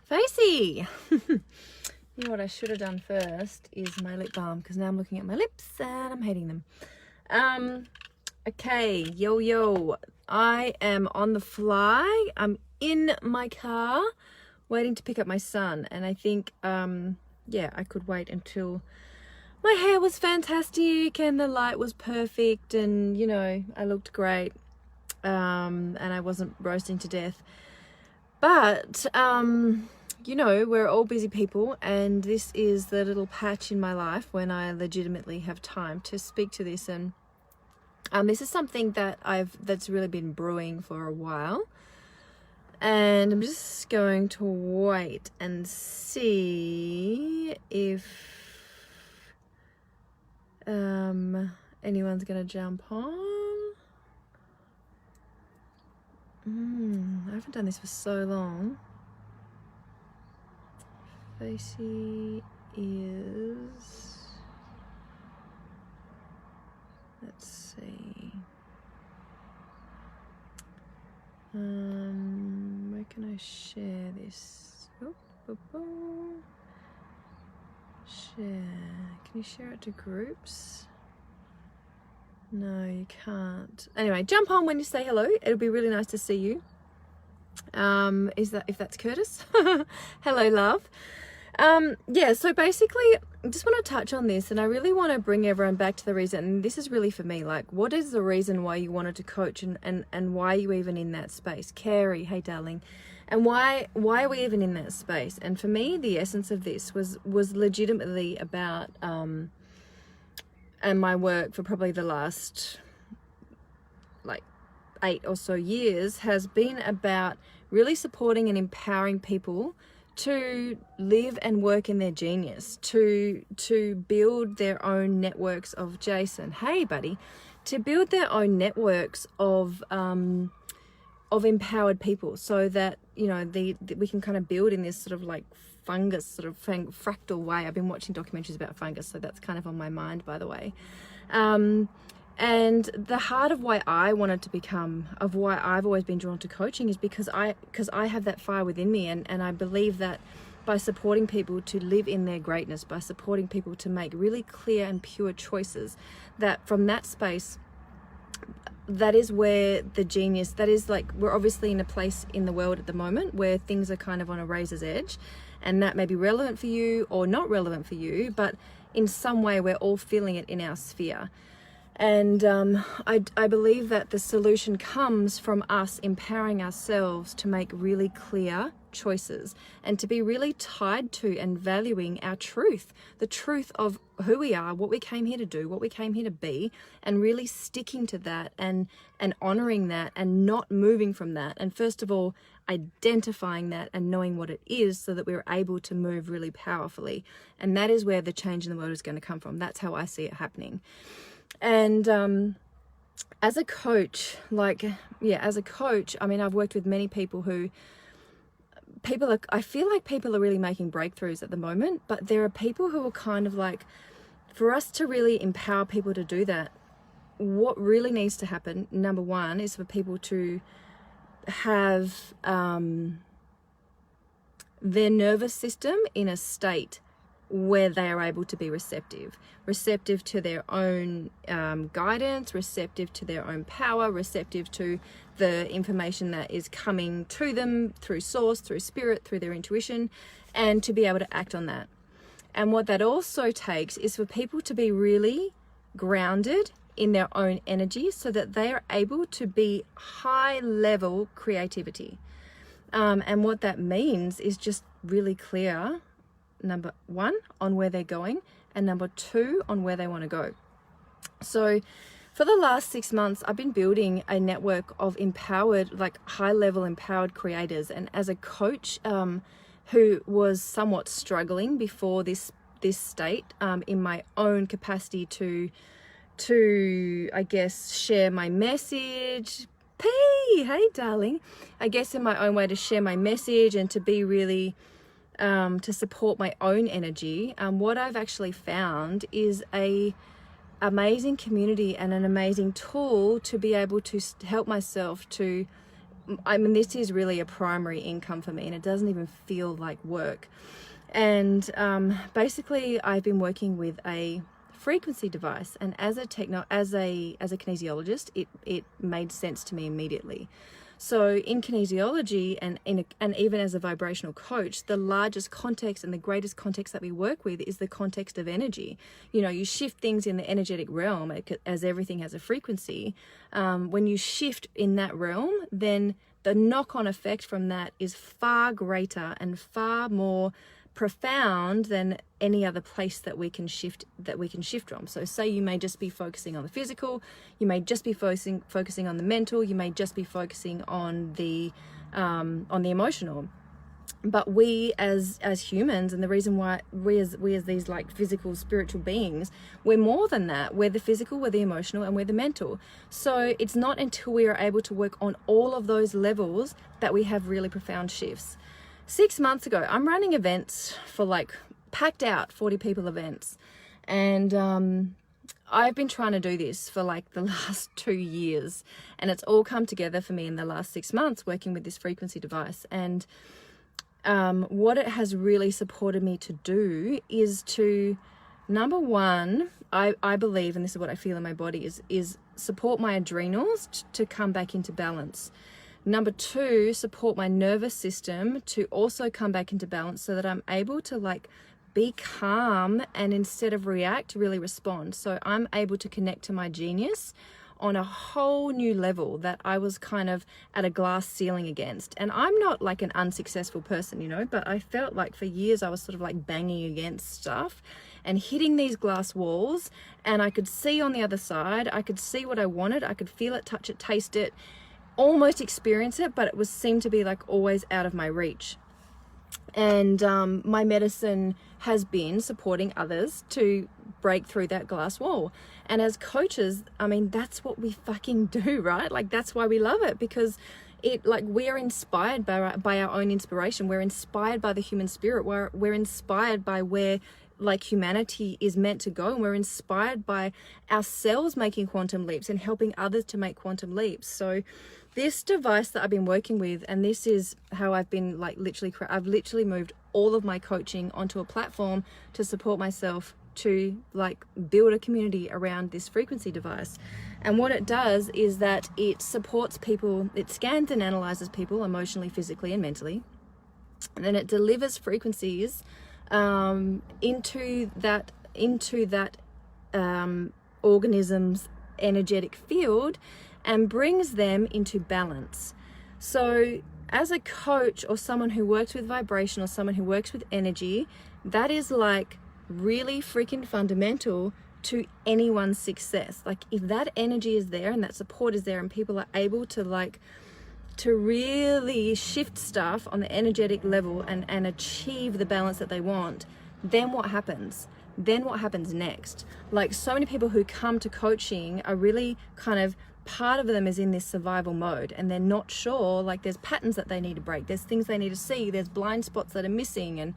Facey! You know what I should have done first is my lip balm, because now I'm looking at my lips and I'm hating them. Okay, yo. I am on the fly. I'm in my car waiting to pick up my son, and I think, yeah, I could wait until my hair was fantastic and the light was perfect and, you know, I looked great, and I wasn't roasting to death. But, you know, we're all busy people, and this is the little patch in my life when I legitimately have time to speak to this. And this is something that that's really been brewing for a while, and I'm just going to wait and see if anyone's gonna jump on. I haven't done this for so long. Facey is, let's see, where can I share this? Share. Can you share it to groups? No, you can't. Anyway, jump on when you say hello. It'll be really nice to see you. If that's Curtis? Hello, love. Yeah, so basically I just want to touch on this, and I really want to bring everyone back to the reason, and this is really for me, like, what is the reason why you wanted to coach, and why are you even in that space? Carrie, hey darling. And why are we even in that space? And for me, the essence of this was legitimately about and my work for probably the last like 8 or so years has been about really supporting and empowering people to live and work in their genius, to build their own networks of Jason. Hey, buddy, to build their own networks of empowered people, so that, you know, we can kind of build in this sort of like fungus, sort of fractal way. I've been watching documentaries about fungus, so that's kind of on my mind, by the way. And the heart of why I wanted to become, of why I've always been drawn to coaching, is because I have that fire within me, and I believe that by supporting people to live in their greatness, by supporting people to make really clear and pure choices, that from that space, that is where the genius, that is, like, we're obviously in a place in the world at the moment where things are kind of on a razor's edge, and that may be relevant for you or not relevant for you, but in some way we're all feeling it in our sphere. And I believe that the solution comes from us empowering ourselves to make really clear choices, and to be really tied to and valuing our truth, the truth of who we are, what we came here to do, what we came here to be, and really sticking to that and honoring that and not moving from that. And first of all, identifying that and knowing what it is, so that we're able to move really powerfully. And that is where the change in the world is going to come from. That's how I see it happening. And as a coach, as a coach, I mean, I've worked with many people who I feel like people are really making breakthroughs at the moment, but there are people who are kind of like, for us to really empower people to do that, what really needs to happen, number one, is for people to have their nervous system in a state where they are able to be receptive to their own guidance, receptive to their own power, receptive to the information that is coming to them through source, through spirit, through their intuition, and to be able to act on that. And what that also takes is for people to be really grounded in their own energy, so that they are able to be high level creativity. And what that means is just really clear, number one, on where they're going, and number two, on where they want to go. So for the last 6 months, I've been building a network of empowered, like high level empowered creators. And as a coach who was somewhat struggling before this state, in my own capacity to I guess share my message, hey darling, I guess in my own way to share my message and to be really to support my own energy, what I've actually found is a amazing community and an amazing tool to be able to help myself to I mean, this is really a primary income for me, and it doesn't even feel like work. And basically, I've been working with a frequency device, and as a kinesiologist, it made sense to me immediately. So in kinesiology and even as a vibrational coach, the largest context and the greatest context that we work with is the context of energy. You know, you shift things in the energetic realm as everything has a frequency. When you shift in that realm, then the knock-on effect from that is far greater and far more profound than any other place that we can shift from. So say you may just be focusing on the physical, you may just be focusing on the mental, you may just be focusing on the emotional. But we as humans, and the reason why we as these like physical spiritual beings, we're more than that. We're the physical, we're the emotional, and we're the mental. So it's not until we are able to work on all of those levels that we have really profound shifts. 6 months ago, I'm running events for like packed out 40 people events. And I've been trying to do this for like the last 2 years. And it's all come together for me in the last 6 months working with this frequency device. And what it has really supported me to do is to, number one, I believe, and this is what I feel in my body, is support my adrenals to come back into balance. Number two, support my nervous system to also come back into balance so that I'm able to like be calm and instead of react, really respond. So I'm able to connect to my genius on a whole new level that I was kind of at a glass ceiling against. And I'm not like an unsuccessful person, you know, but I felt like for years I was sort of like banging against stuff and hitting these glass walls, and I could see on the other side, I could see what I wanted, I could feel it, touch it, taste it, almost experience it, but it seemed to be like always out of my reach. And my medicine has been supporting others to break through that glass wall. And as coaches, I mean, that's what we fucking do, right? Like, that's why we love it, because we are inspired by our own inspiration. We're inspired by the human spirit. We're inspired by where like humanity is meant to go, and we're inspired by ourselves making quantum leaps and helping others to make quantum leaps. So this device that I've been working with, and this is how I've been like I've literally moved all of my coaching onto a platform to support myself to like build a community around this frequency device. And what it does is that it supports people, it scans and analyzes people emotionally, physically, and mentally. And then it delivers frequencies into that organism's energetic field and brings them into balance. So as a coach or someone who works with vibration or someone who works with energy, that is like really freaking fundamental to anyone's success. Like, if that energy is there and that support is there and people are able to like to really shift stuff on the energetic level and achieve the balance that they want, then what happens? Then what happens next? Like, so many people who come to coaching are really kind of, part of them is in this survival mode and they're not sure, like there's patterns that they need to break, there's things they need to see, there's blind spots that are missing.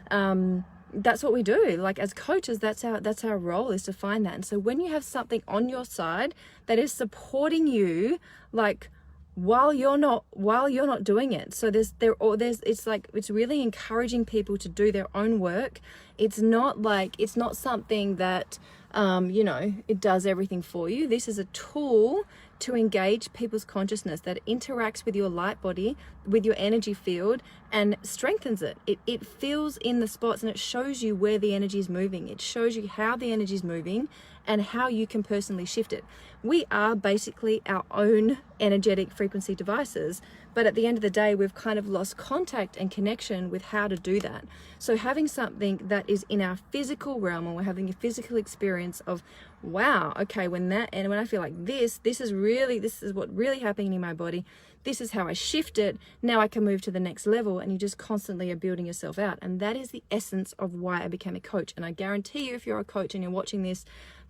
And that's what we do. Like, as coaches, that's our role, is to find that. And so when you have something on your side that is supporting you, like, while you're not doing it, so it's really encouraging people to do their own work. It's not something that it does everything for you. This is a tool to engage people's consciousness that interacts with your light body, with your energy field, and strengthens it. It fills in the spots and it shows you where the energy is moving. It shows you how the energy is moving and how you can personally shift it. We are basically our own energetic frequency devices, but at the end of the day, we've kind of lost contact and connection with how to do that. So having something that is in our physical realm, and we're having a physical experience of, wow, okay, when I feel like this is what really happening in my body, this is how I shift it, now I can move to the next level, and you just constantly are building yourself out. And that is the essence of why I became a coach. And I guarantee you, if you're a coach and you're watching this,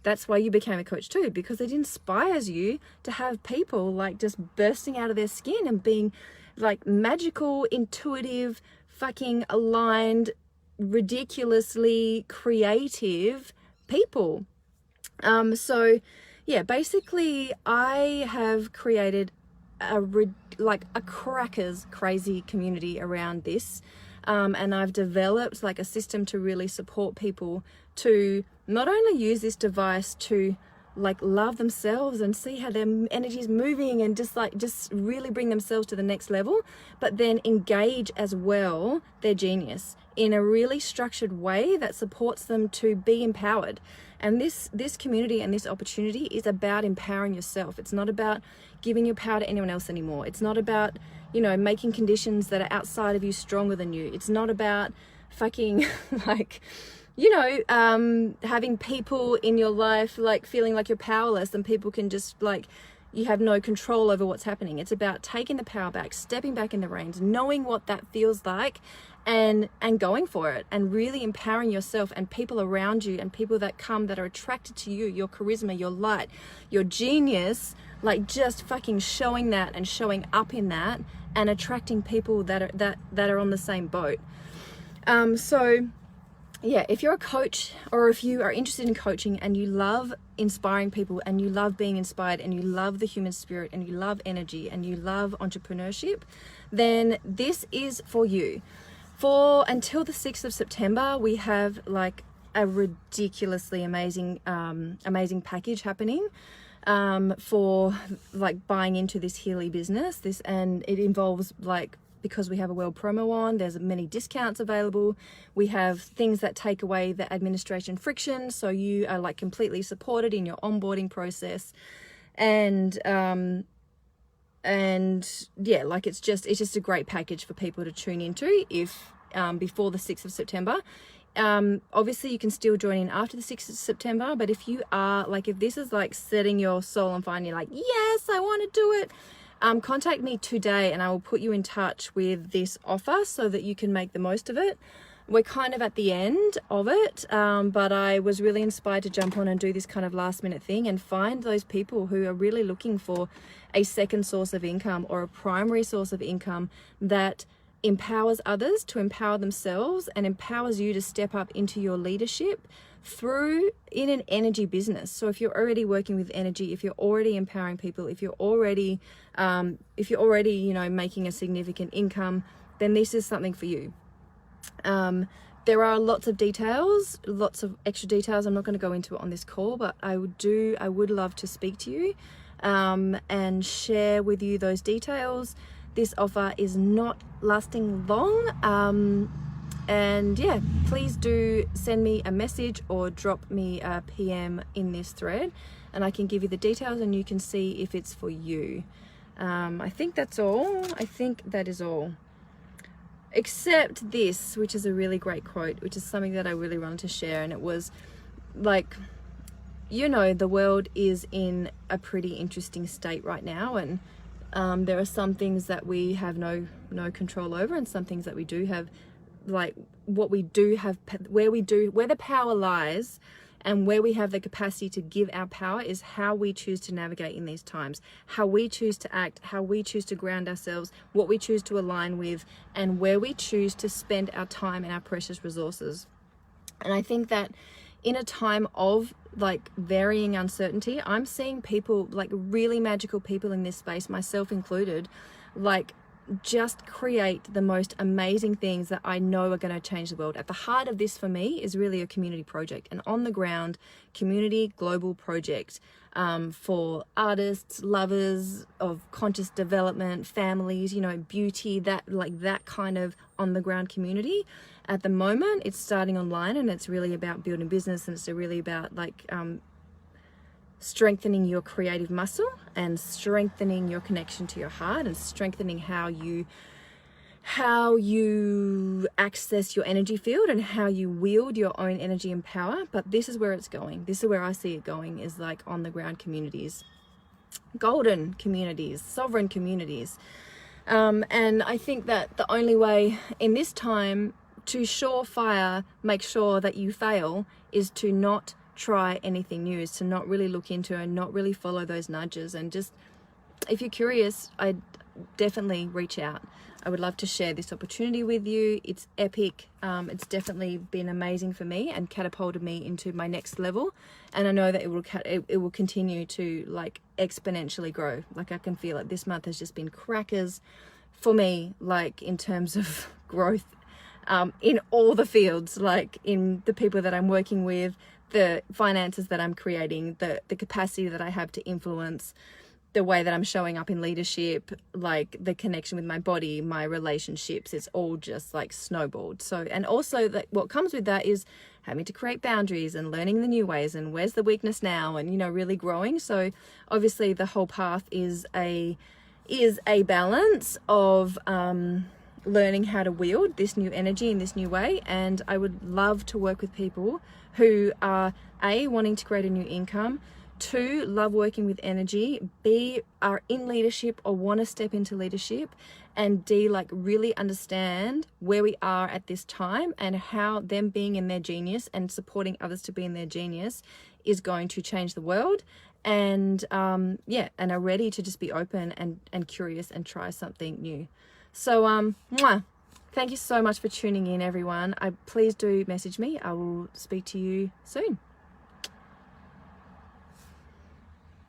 that's why you became a coach too, because it inspires you to have people like just bursting out of their skin and being like magical, intuitive, fucking aligned, ridiculously creative people. So yeah, basically I have created like a crackers crazy community around this. And I've developed like a system to really support people to not only use this device to like love themselves and see how their energy is moving and just really bring themselves to the next level, but then engage as well their genius in a really structured way that supports them to be empowered. And this community and this opportunity is about empowering yourself. It's not about giving your power to anyone else anymore. It's not about, you know, making conditions that are outside of you stronger than you. It's not about fucking like, you know, having people in your life like feeling like you're powerless and people can just like, you have no control over what's happening. It's about taking the power back, stepping back in the reins, knowing what that feels like, and going for it, and really empowering yourself and people around you and people that come that are attracted to you, your charisma, your light, your genius, like just fucking showing that and showing up in that and attracting people that are on the same boat. So yeah, if you're a coach or if you are interested in coaching and you love inspiring people and you love being inspired and you love the human spirit and you love energy and you love entrepreneurship, then this is for you. For until the 6th of September, we have like a ridiculously amazing package happening for like buying into this Healy business. And it involves like, because we have a world promo on, there's many discounts available. We have things that take away the administration friction, so you are like completely supported in your onboarding process. And yeah, like it's just a great package for people to tune into if before the 6th of September. Obviously you can still join in after the 6th of September, but if you are like, if this is like setting your soul on fire and you're like, yes, I want to do it, contact me today and I will put you in touch with this offer so that you can make the most of it. We're kind of at the end of it, but I was really inspired to jump on and do this kind of last minute thing and find those people who are really looking for a second source of income or a primary source of income that empowers others to empower themselves and empowers you to step up into your leadership through in an energy business. So if you're already working with energy, if you're already empowering people, if you're already you know, making a significant income, then this is something for you. There are lots of details, lots of extra details. I'm not going to go into it on this call, but I would love to speak to you and share with you those details. This offer is not lasting long. And yeah, please do send me a message or drop me a PM in this thread and I can give you the details and you can see if it's for you. I think that's all. I think that is all. Except this, which is a really great quote, which is something that I really wanted to share. And it was like, you know, the world is in a pretty interesting state right now. And there are some things that we have no control over and some things that we do have. Like what we do have, where the power lies and where we have the capacity to give our power is how we choose to navigate in these times, how we choose to act, how we choose to ground ourselves, what we choose to align with, and where we choose to spend our time and our precious resources. And I think that in a time of like varying uncertainty, I'm seeing people, like really magical people in this space, myself included, like just create the most amazing things that I know are going to change the world. At the heart of this for me is really a community project, an on the ground community global project for artists, lovers of conscious development, families, you know, beauty, that kind of on the ground community. At the moment it's starting online and it's really about building business and it's really about like strengthening your creative muscle and strengthening your connection to your heart and strengthening how you access your energy field and how you wield your own energy and power. But this is where it's going. This is where I see it going, is like on the ground communities, golden communities, sovereign communities. And I think that the only way in this time to surefire make sure that you fail is to not try anything new, is to not really look into and not really follow those nudges. And just, if you're curious, I'd definitely reach out. I would love to share this opportunity with you. It's epic. It's definitely been amazing for me and catapulted me into my next level. And I know that it will continue to like exponentially grow. Like I can feel it. This month has just been crackers for me, like in terms of growth, in all the fields, like in the people that I'm working with, the finances that I'm creating, the capacity that I have to influence, the way that I'm showing up in leadership, like the connection with my body, my relationships, it's all just like snowballed. So, and also that what comes with that is having to create boundaries and learning the new ways and where's the weakness now, and, you know, really growing. So obviously the whole path is a balance of, learning how to wield this new energy in this new way. And I would love to work with people who are wanting to create a new income, 2, love working with energy, B, are in leadership or want to step into leadership, and D, like really understand where we are at this time and how them being in their genius and supporting others to be in their genius is going to change the world. And and are ready to just be open and curious and try something new. So thank you so much for tuning in, everyone. Please do message me. I will speak to you soon.